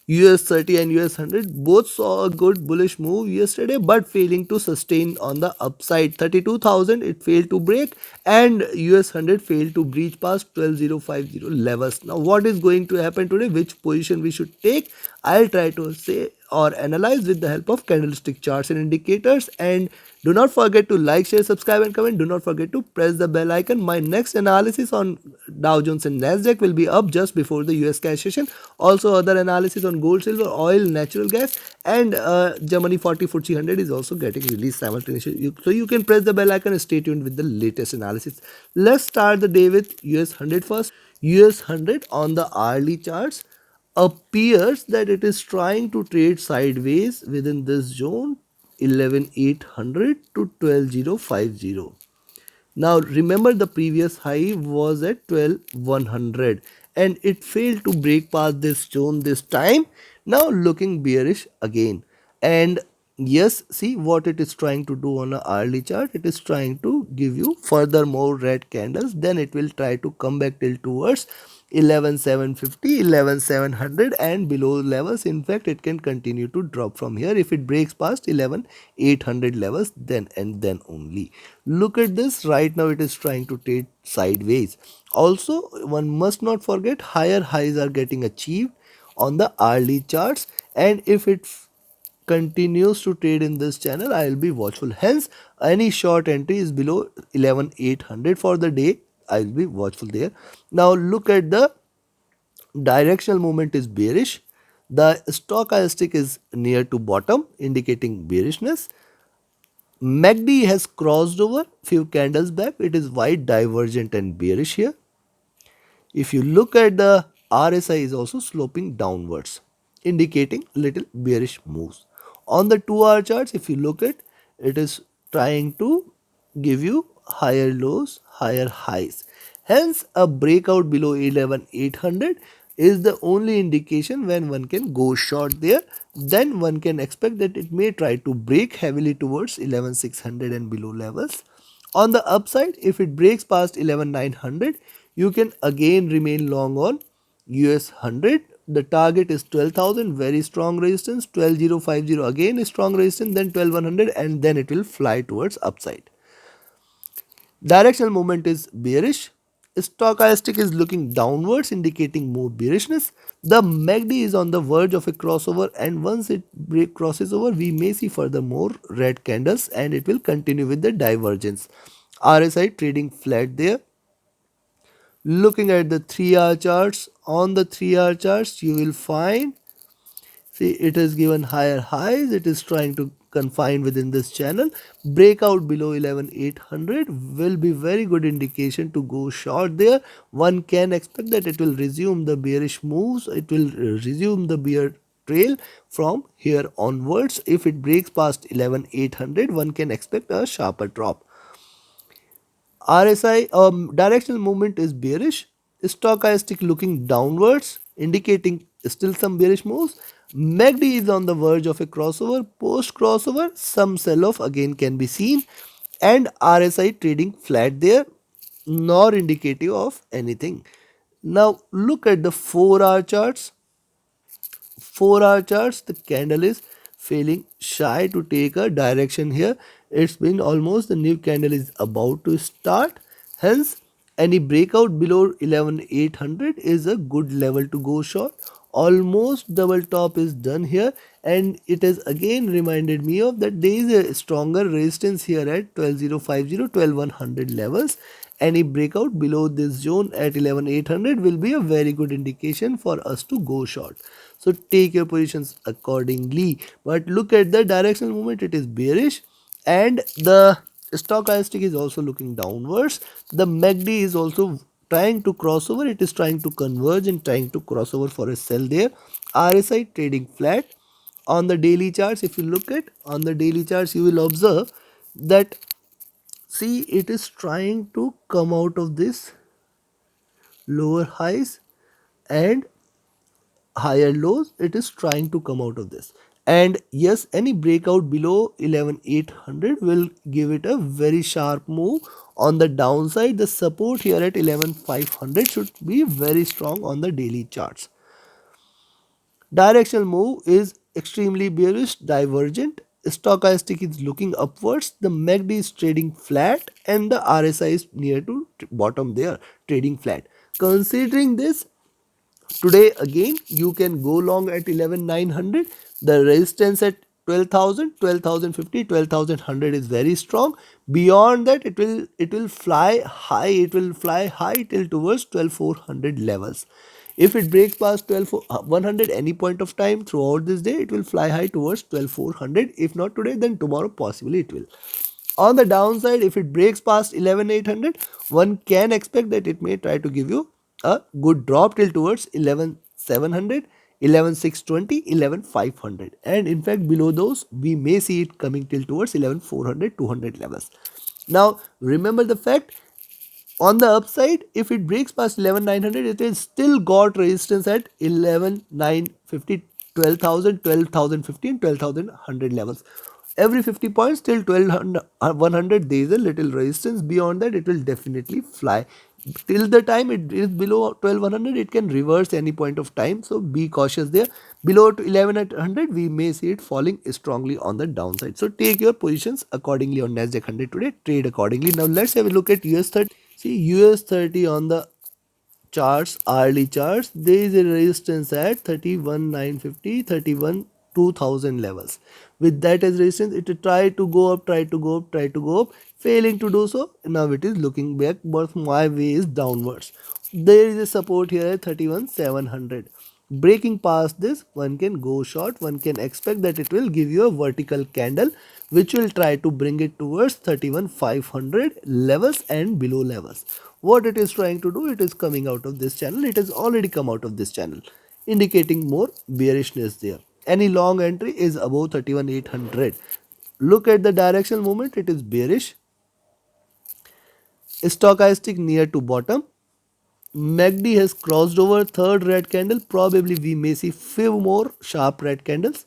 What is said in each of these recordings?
US30 and US100 both saw a good bullish move yesterday, but failing to sustain on the upside. 32,000 it failed to break, and US100 failed to breach past 12050 levels. Now what is going to happen today? Which position we should take? I'll try to say or analyze with the help of candlestick charts and indicators. And do not forget to like, share, subscribe and comment. Do not forget to press the bell icon. My next analysis on Dow Jones and Nasdaq will be up just before the US cash session. Also other analysis on gold, silver, oil, natural gas and Germany 40 FTSE 100 is also getting released simultaneously. So you can press the bell icon and stay tuned with the latest analysis. Let's start the day with US 100 first. US 100 on the hourly charts appears that it is trying to trade sideways within this zone 11,800 to 12,050. Now remember the previous high was at 12,100 and it failed to break past this zone this time. Now looking bearish again. And yes, see what it is trying to do on a hourly chart. It is trying to give you further more red candles. Then it will try to come back till towards 11,750, 11,700 and below levels. In fact, it can continue to drop from here if it breaks past 11,800 levels, then and then only. Look at this. Right now it is trying to trade sideways. Also, one must not forget higher highs are getting achieved on the hourly charts, and if it continues to trade in this channel, I will be watchful. Hence, any short entry is below 11,800 for the day. I will be watchful there. Now look at the directional movement is bearish. The stochastic is near to bottom, indicating bearishness. MACD has crossed over few candles back. It is white, divergent and bearish here. If you look at the RSI is also sloping downwards, indicating little bearish moves. On the 2-hour charts, if you look at, it is trying to give you higher lows, higher highs. Hence, a breakout below 11,800 is the only indication when one can go short there. Then one can expect that it may try to break heavily towards 11,600 and below levels. On the upside, if it breaks past 11,900, you can again remain long on US 100. The target is 12,000, very strong resistance. 12,050 again is strong resistance, then 12,100 and then it will fly towards upside. Directional movement is bearish. Stochastic is looking downwards, indicating more bearishness. The MACD is on the verge of a crossover, and once it crosses over, we may see further more red candles and it will continue with the divergence. RSI trading flat there. Looking at the 3-hour charts, on the 3-hour charts you will find, see, it has given higher highs. It is trying to confine within this channel. Breakout below 11,800 will be very good indication to go short there. One can expect that it will resume the bearish moves. It will resume the bear trail from here onwards. If it breaks past 11,800, one can expect a sharper drop. RSI directional movement is bearish. Stochastic looking downwards, indicating still some bearish moves. MACD is on the verge of a crossover. Post crossover, some sell off again can be seen, and RSI trading flat there, nor indicative of anything. Now look at the 4-hour charts. 4-hour charts, the candle is feeling shy to take a direction here. It's been almost, the new candle is about to start. Hence, any breakout below 11,800 is a good level to go short. Almost double top is done here, and it has again reminded me of that there is a stronger resistance here at 12,050, 12,100 levels. Any breakout below this zone at 11,800 will be a very good indication for us to go short. So take your positions accordingly. But look at the directional movement, it is bearish, and the stochastic is also looking downwards. The MACD is also trying to cross over. It is trying to converge and trying to cross over for a sell there. RSI trading flat. On the daily charts, if you look at on the daily charts, you will observe that, see, it is trying to come out of this lower highs and higher lows. It is trying to come out of this, and yes, any breakout below 11,800 will give it a very sharp move on the downside. The support here at 11,500 should be very strong on the daily charts. Directional move is extremely bearish, divergent. Stochastic is looking upwards. The MACD is trading flat and the RSI is near to bottom there, trading flat. Considering this, today again you can go long at 11,900. The resistance at 12,000, 12,050, 12,100 is very strong. Beyond that it will fly high. It will fly high till towards 12,400 levels. If it breaks past 12,100 any point of time throughout this day, it will fly high towards 12,400. If not today, then tomorrow possibly it will. On the downside, if it breaks past 11,800, one can expect that it may try to give you a good drop till towards 11,700, 11,620, 11,500. And in fact, below those, we may see it coming till towards 11,400, 200 levels. Now, remember the fact, on the upside, if it breaks past 11,900, it has still got resistance at 11,950, 12,000, 12,050 and 12,100 levels. Every 50 points till 12,100 there is a little resistance. Beyond that, it will definitely fly. Till the time it is below 12,100, it can reverse any point of time. So be cautious there. Below to 11,100, we may see it falling strongly on the downside. So take your positions accordingly on Nasdaq 100 today. Trade accordingly. Now let's have a look at US30. See, US30 on the charts, hourly charts, there is a resistance at 31,950, 31,200 levels. With that as resistance, it tried to go up, tried to go up, tried to go up, failing to do so. Now it is looking back, but my way is downwards. There is a support here at 31,700. Breaking past this, one can go short. One can expect that it will give you a vertical candle which will try to bring it towards 31,500 levels and below levels. What it is trying to do, it is coming out of this channel. It has already come out of this channel, indicating more bearishness there. Any long entry is above 31,800. Look at the directional movement, it is bearish. Stochastic near to bottom. MACD has crossed over third red candle. Probably we may see few more sharp red candles.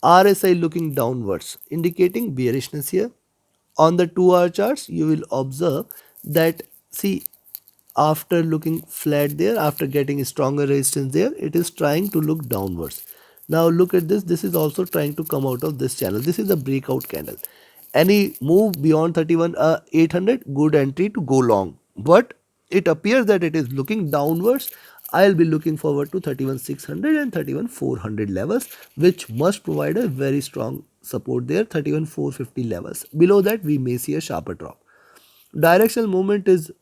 RSI looking downwards, indicating bearishness here. On the 2-hour charts, you will observe that, see, after looking flat there, after getting stronger resistance there, it is trying to look downwards. Now look at this. This is also trying to come out of this channel. This is a breakout candle. Any move beyond 31,800, good entry to go long. But it appears that it is looking downwards. I'll be looking forward to 31,600 and 31,400 levels, which must provide a very strong support there. 31,450 levels. Below that, we may see a sharper drop. Directional movement is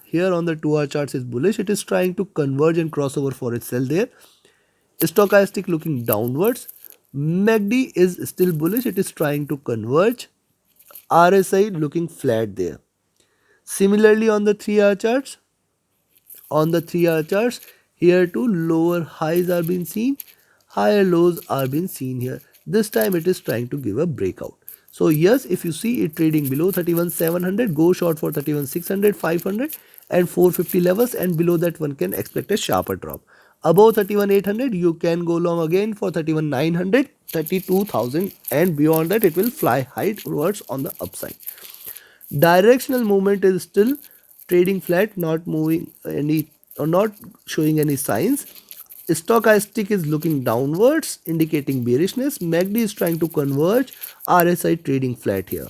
here on the 2-hour charts is bullish. It is trying to converge and cross over for its sell there. Stochastic looking downwards. MACD is still bullish. It is trying to converge. RSI looking flat there. Similarly on the 3-hour charts, here too lower highs are being seen, higher lows are being seen here. This time it is trying to give a breakout. So yes, if you see it trading below 31,700, go short for 31,600, 500 and 450 levels, and below that one can expect a sharper drop. Above 31,800, you can go long again for 31,900, 32,000, and beyond that it will fly high towards on the upside. Directional movement is still trading flat, not moving any or not showing any signs. Stochastic is looking downwards, indicating bearishness. MACD is trying to converge. RSI trading flat here.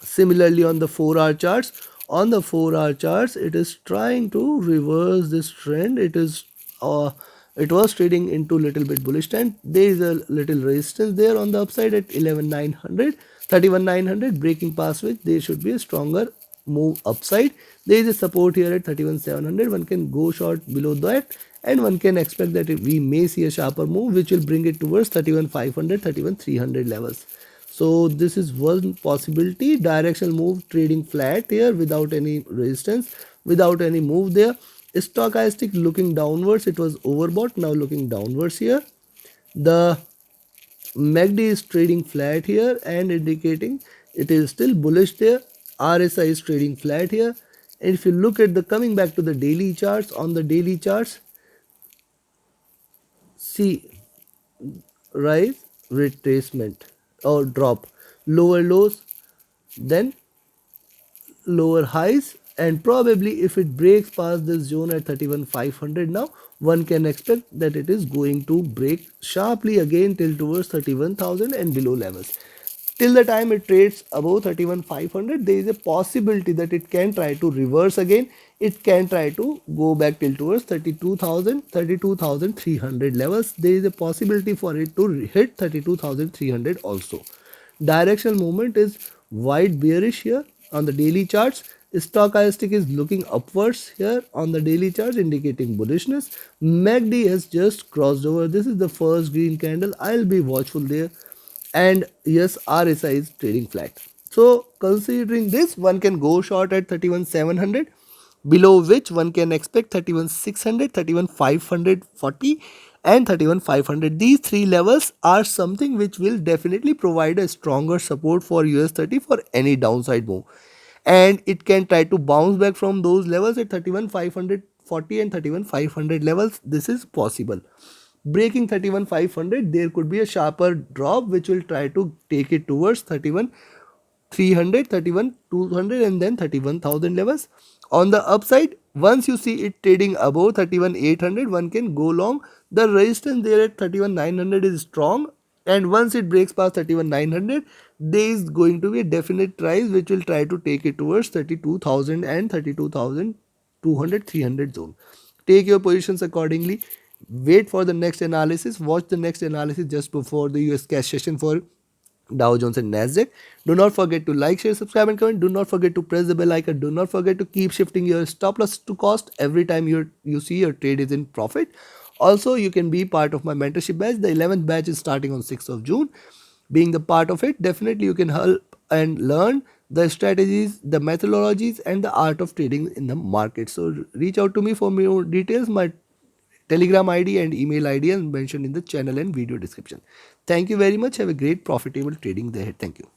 Similarly on the 4-hour charts, it is trying to reverse this trend. It was trading into little bit bullish trend. There is a little resistance there on the upside at 11,900, 31,900, breaking past which there should be a stronger move upside. There is a support here at 31,700. One can go short below that, and one can expect that we may see a sharper move which will bring it towards 31,500, 31,300 levels. So this is one possibility. Directional move trading flat here without any resistance, without any move there. Stochastic looking downwards. It was overbought, now looking downwards here. The MACD is trading flat here and indicating it is still bullish there. RSI is trading flat here. And if you look at the coming back to the daily charts, on the daily charts, see rise, retracement or drop, lower lows, then lower highs, and probably if it breaks past this zone at 31,500 now, one can expect that it is going to break sharply again till towards 31,000 and below levels. Till the time it trades above 31,500, there is a possibility that it can try to reverse again. It can try to go back till towards 32,000, 32,300 levels. There is a possibility for it to hit 32,300 also. Directional movement is wide bearish here on the daily charts. Stochastic is looking upwards here on the daily chart, indicating bullishness. MACD has just crossed over. This is the first green candle. I'll be watchful there. And yes, RSI is trading flat. So considering this, one can go short at 31,700, below which one can expect 31,600, 31,540 and 31,500. These three levels are something which will definitely provide a stronger support for US30 for any downside move. And it can try to bounce back from those levels at 31,540 and 31,500 levels. This is possible. Breaking 31,500, there could be a sharper drop which will try to take it towards 31,300, 31,200 and then 31,000 levels. On the upside, once you see it trading above 31,800, one can go long. The resistance there at 31,900 is strong, and once it breaks past 31,900, there is going to be a definite rise which will try to take it towards 32,000 and 32,200, 300 zone. Take your positions accordingly. Wait for the next analysis. Watch the next analysis just before the US cash session for Dow Jones and Nasdaq. Do not forget to like, share, subscribe and comment. Do not forget to press the bell icon. Do not forget to keep shifting your stop loss to cost every time you see your trade is in profit. Also, you can be part of my mentorship batch. The 11th batch is starting on 6th of June. Being the part of it, definitely you can help and learn the strategies, the methodologies and the art of trading in the market. So reach out to me for more details. My Telegram ID and email ID is mentioned in the channel and video description. Thank you very much. Have a great profitable trading day ahead. Thank you.